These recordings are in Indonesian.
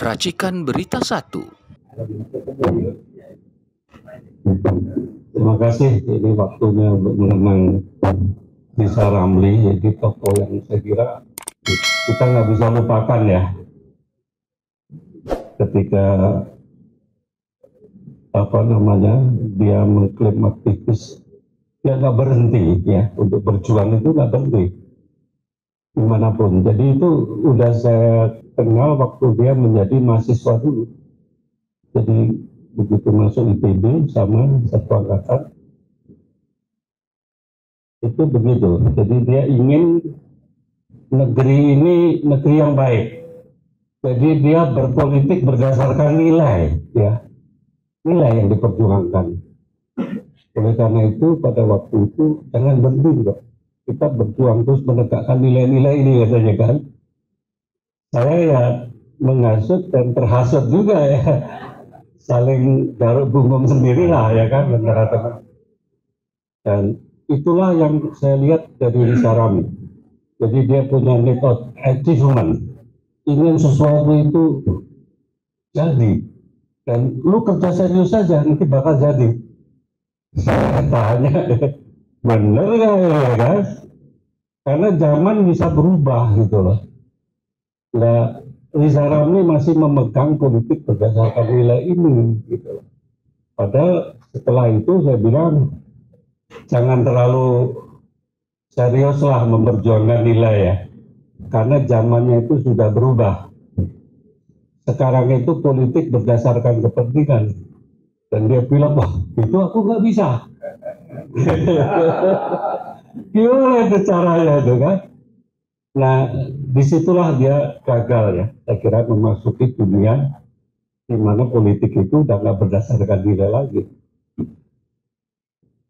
Racikan Berita 1. Terima kasih, ini waktunya untuk mengenang Rizal Ramli, jadi tokoh yang saya kira kita nggak bisa lupakan ya, ketika dia mengklaim aktivis, dia nggak berhenti ya, untuk berjuang itu nggak berhenti dimanapun. Jadi itu udah saya kenal waktu dia menjadi mahasiswa dulu. Jadi begitu masuk IPB sama satu angkatan itu begitu. Jadi dia ingin negeri ini negeri yang baik. Jadi dia berpolitik berdasarkan nilai, ya, nilai yang diperjuangkan. Oleh karena itu pada waktu itu jangan berhenti, dong. Kita berjuang terus menegakkan nilai-nilai ini katanya kan. Saya ya menghasut dan terhasut juga ya, saling garuk bungung sendiri lah ya kan antara teman. Dan itulah yang saya lihat dari Rizal Ramli. Jadi dia punya need of achievement, ingin sesuatu itu jadi, dan lu kerja serius saja nanti bakal jadi. Saya tanya, bener gak ya kan? Karena zaman bisa berubah gitu loh. Nah, Rizal Ramli masih memegang politik berdasarkan nilai ini gitu loh. Padahal setelah itu saya bilang jangan terlalu seriuslah memperjuangkan nilai ya, karena zamannya itu sudah berubah. Sekarang itu politik berdasarkan kepentingan, dan dia bilang, wah itu aku nggak bisa. Gimana itu caranya itu kan? Nah disitulah dia gagal ya, saya kira memasuki dunia di mana politik itu udah nggak berdasarkan nilai lagi.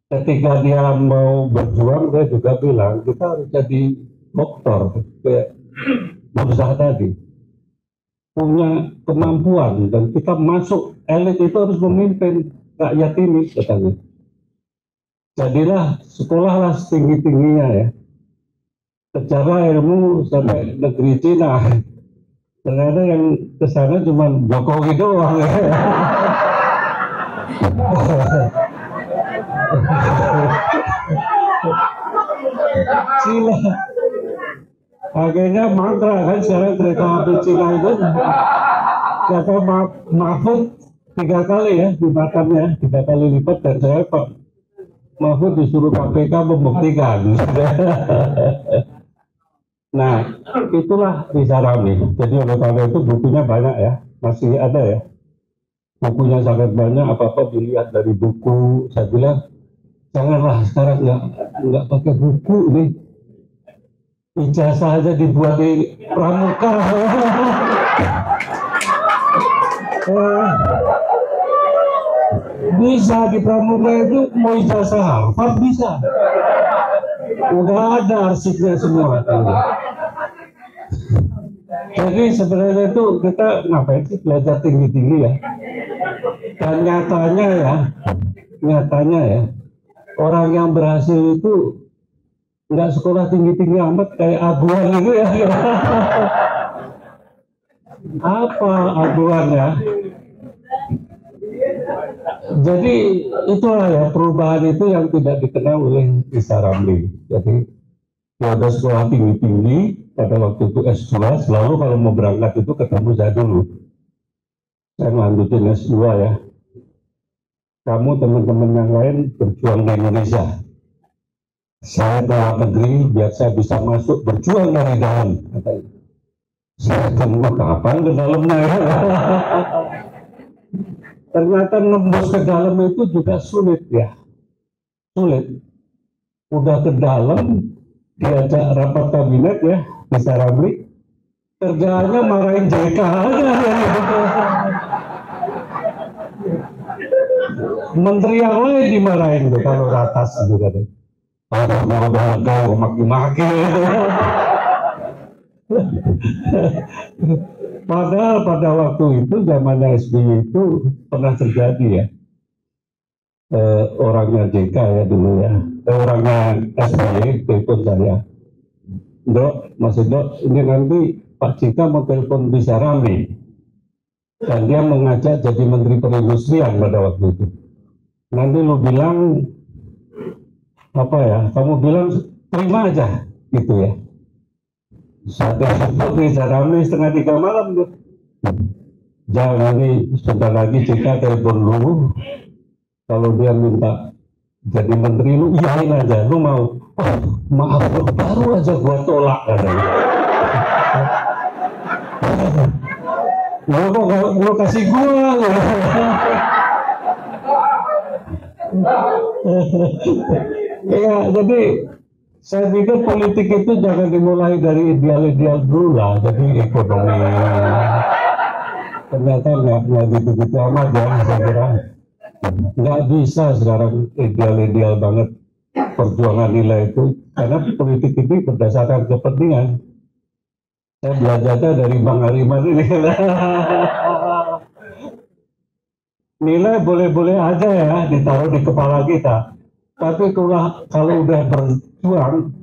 Ketika dia mau berjuang, dia juga bilang kita harus jadi dokter, kayak berusaha tadi, punya kemampuan, dan kita masuk elit itu harus memimpin rakyat ini katanya. Jadilah sekolahlah setinggi-tingginya ya, kejarlah ilmu sampai negeri Cina. Ternyata yang kesana cuma Jokowi doang ya. Cina akhirnya mantra kan sekarang kereta api Cina itu kata Mahfud 3 kali ya dimakannya, 3 kali lipat, dan saya Pak Mahfud disuruh KPK membuktikan. Nah itulah Rizal Ramli. Jadi oleh karena itu bukunya banyak ya, masih ada ya, bukunya sangat banyak, apa-apa dilihat dari buku. Saya bilang janganlah sekarang nggak pakai buku ini, ijazah aja dibuat di pramuka. Bisa di pramuka itu mau ijazah Harvard bisa, udah ada arsipnya semua. Jadi sebenarnya itu kita ngapain sih belajar tinggi-tinggi ya? Dan nyatanya ya orang yang berhasil itu nggak sekolah tinggi-tinggi amat kayak Aguan itu ya. Apa Aguan ya? Jadi itulah ya perubahan itu yang tidak dikenal oleh Rizal Ramli. Jadi dia ada sekolah tinggi-tinggi pada waktu itu S2, selalu kalau mau berangkat itu ketemu saya dulu. Saya lanjutin S2 ya. Kamu teman-teman yang lain berjuang di Indonesia, saya keluar negeri biar saya bisa masuk berjuang dari dalam. Saya tunggu kapan ke dalamnya ya. Ternyata nembus ke dalam itu juga sulit ya, sulit. Udah ke dalam diajak rapat kabinet ya, Rizal Ramli, kerjaannya marahin JK aja. Menteri yang lain dimarahin tuh kalau ratas juga deh. Mau maki-maki. Padahal pada waktu itu zamannya SBY itu pernah terjadi ya. Orangnya JK ya dulu ya. Orangnya SBY telepon saya. Dok, Mas Dok, ini nanti Pak JK mau telepon Rizal Ramli. dan dia mengajak jadi Menteri Perindustrian pada waktu itu. Nanti lu bilang apa ya? Kamu bilang terima aja gitu ya. Satu bisa rame 2:30 malam tuh. Jangan nih sebentar lagi kita telepon dulu. Kalau dia minta jadi menteri lu iyain aja, lu mau? Oh, maaf baru aja gua tolak katanya. Lu kasih gua. Ya, jadi saya pikir politik itu jangan dimulai dari ideal-ideal dulu lah. Jadi ekonomi ternyata nggak gitu-gitu amat ya, saya kira nggak bisa sekarang ideal-ideal banget perjuangan nilai itu, karena politik ini berdasarkan kepentingan. Saya belajarnya dari Bang Hariman ini. Nilai boleh-boleh aja ya ditaruh di kepala kita, tapi kalau udah berjuang,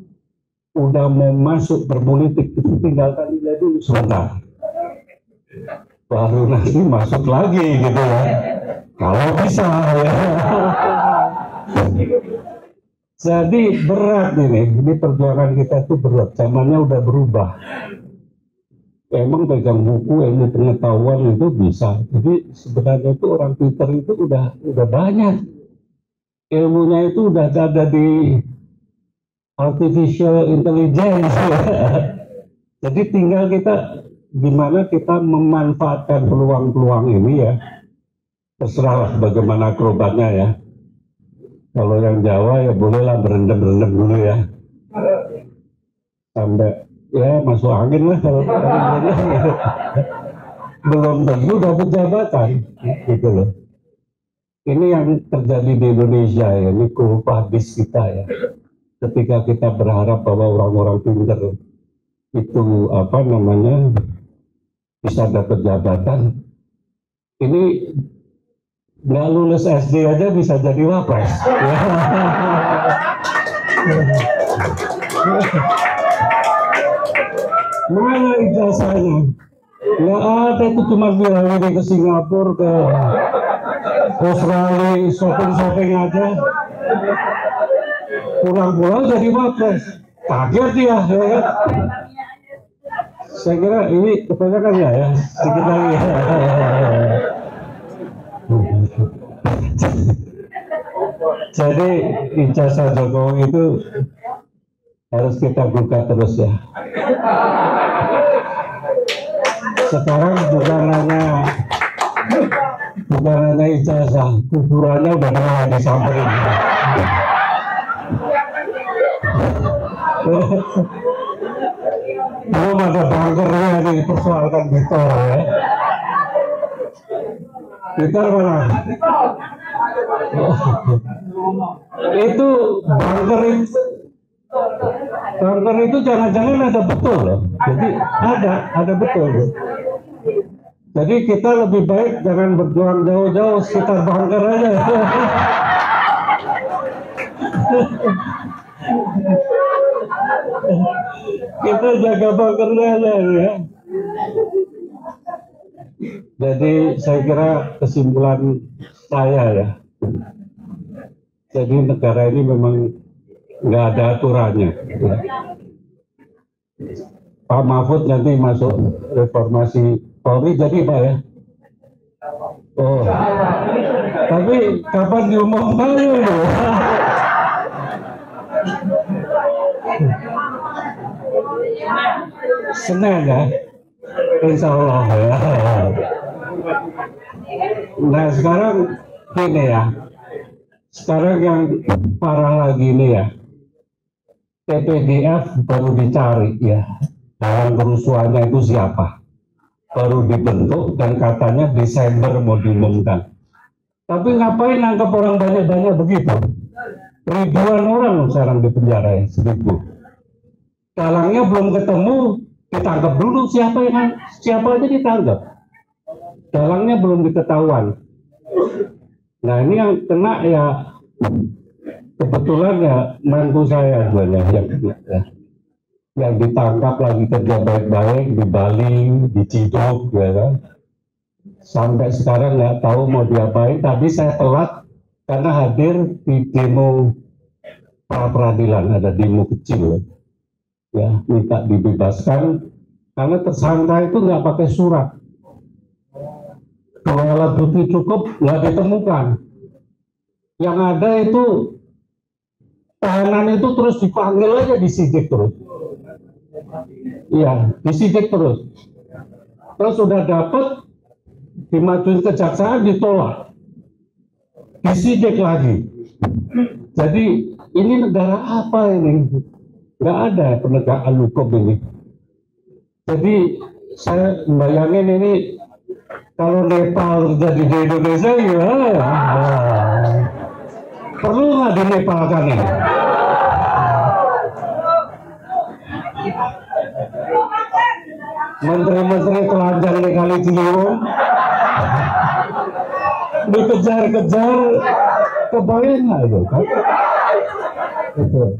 udah mau masuk berpolitik, itu tinggalkan nilai dulu sebentar, baru nanti masuk lagi gitu ya, kalau bisa ya. Jadi berat ini perjuangan kita tuh berat, zamannya udah berubah. Emang pegang buku ilmu pengetahuan itu bisa, jadi sebenarnya itu orang Twitter itu udah banyak ilmunya, itu udah ada di artificial intelligence ya. Jadi tinggal kita gimana kita memanfaatkan peluang-peluang ini ya, terserah bagaimana akrobatnya ya. Kalau yang Jawa ya bolehlah berendam-rendam dulu ya, sampai ya masuk angin lah kalau belum tentu dapat jabatan gitu loh. Ini yang terjadi di Indonesia ya, ini kulpa bis kita ya. Ketika kita berharap bahwa orang-orang pintar itu apa namanya bisa dapat jabatan, ini nggak lulus SD aja bisa jadi wapres. Mana ijazahnya? Nggak ada, itu cuma bilang ke Singapura, ke Australia, shopping aja. Pulang-pulang jadi wapres. Kaget dia, ya kan? Saya kira ini kebanyakan ya, sedikit lagi. Jadi ijazah Jokowi itu harus kita buka terus ya. Sekarang bukan hanya ijazah, kuburannya udah pernah disamperin. Belum ada bunkernya nih, persoalkan Bitor ya. Bitor mana? Itu bunker itu jangan-jangan ada betul loh. Jadi ada betul loh. Jadi kita lebih baik jangan berjuang jauh-jauh, sekitar bunker aja. Kita jaga bunkernya aja ya. Jadi saya kira kesimpulan saya ya, jadi negara ini memang nggak ada aturannya ya. Pak Mahfud nanti masuk reformasi Polri jadi Pak ya. Oh, tapi kapan diumumkan dulu? Senin ya, Insya Allah ya. Nah sekarang ini ya, sekarang yang parah lagi ini ya, TPDF baru dicari ya, dalam kerusuhannya itu siapa, baru dibentuk dan katanya Desember mau diumumkan. Tapi ngapain nangkep orang banyak-banyak begitu? Ribuan orang sekarang di penjara ya, 1.000. Dalangnya belum ketemu, ditangkap dulu, siapa aja ditangkap. Dalangnya belum diketahuan. Nah ini yang kena ya, kebetulan ya mantu saya sebenarnya yang kena ya. Yang ditangkap lagi kerja baik-baik di Bali, di Ciduk ya kan. Sampai sekarang nggak tahu mau diapain. Tadi saya telat karena hadir di demo pra peradilan, ada demo kecil ya, minta dibebaskan karena tersangka itu nggak pakai surat. Kalau alat bukti cukup nggak ditemukan. Yang ada itu tahanan itu terus dipanggil aja, disidik terus. Iya, disidik terus. Terus sudah dapat, dimajuin kejaksaan, ditolak, disidik lagi. Jadi ini negara apa ini? Nggak ada penegakan hukum ini. Jadi saya bayangin ini kalau Nepal terjadi di Indonesia, ya perlu nggak di Nepal kan ini? Menteri-menteri telanjang di Kali Ciliwung dikejar-kejar, kebayang nggak itu kan?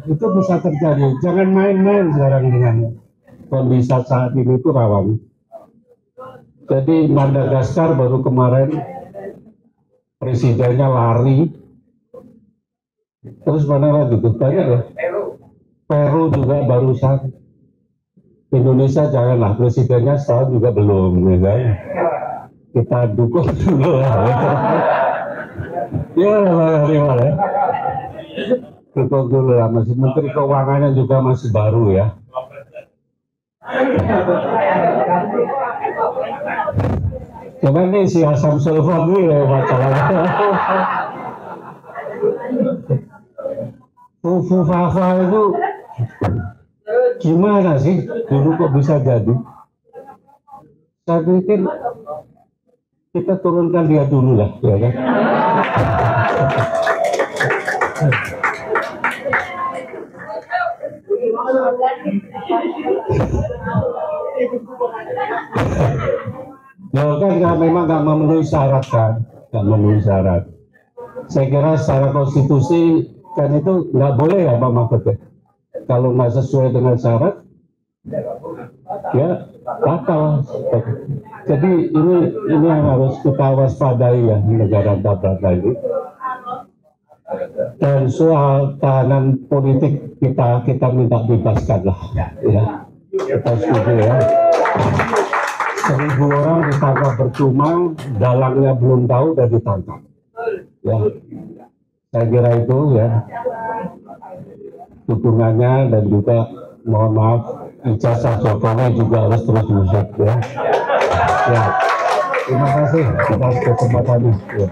Itu bisa terjadi. Jangan main-main sekarang dengan kondisi saat ini, itu rawan. Jadi Madagaskar baru kemarin presidennya lari, terus mana lagi tuh, banyak ya. Peru juga barusan. Indonesia janganlah, presidennya setahun juga belum, ya kan? Kita dukung dulu lah. Ya, ya. Dukung dulu lah, masih Menteri Keuangannya juga masih baru ya. Cuman nih si Asam Sulfan ini ya masalahnya. Fufu Fafa itu gimana sih dulu kok bisa jadi? Saya pikir kita turunkan dia dulu lah, ya kan? Ya kan memang nggak memenuhi syarat kan, nggak memenuhi syarat. Saya kira secara konstitusi kan itu nggak boleh ya Pak Mahfud ya. Kalau nggak sesuai dengan syarat, ya batal. Jadi ini yang harus kita waspadai ya, negara bangsa ini. Dan soal tahanan politik kita minta bebaskan lah, ya. Kita setuju ya. 1.000 orang ditangkap percuma, dalangnya belum tahu dan ditangkap. Ya, saya kira itu ya dukungannya, dan juga mohon maaf ijazah Jokowi juga harus terus diusut ya. Ya, terima kasih atas kesempatannya. Ya.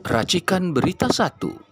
Racikan Berita 1.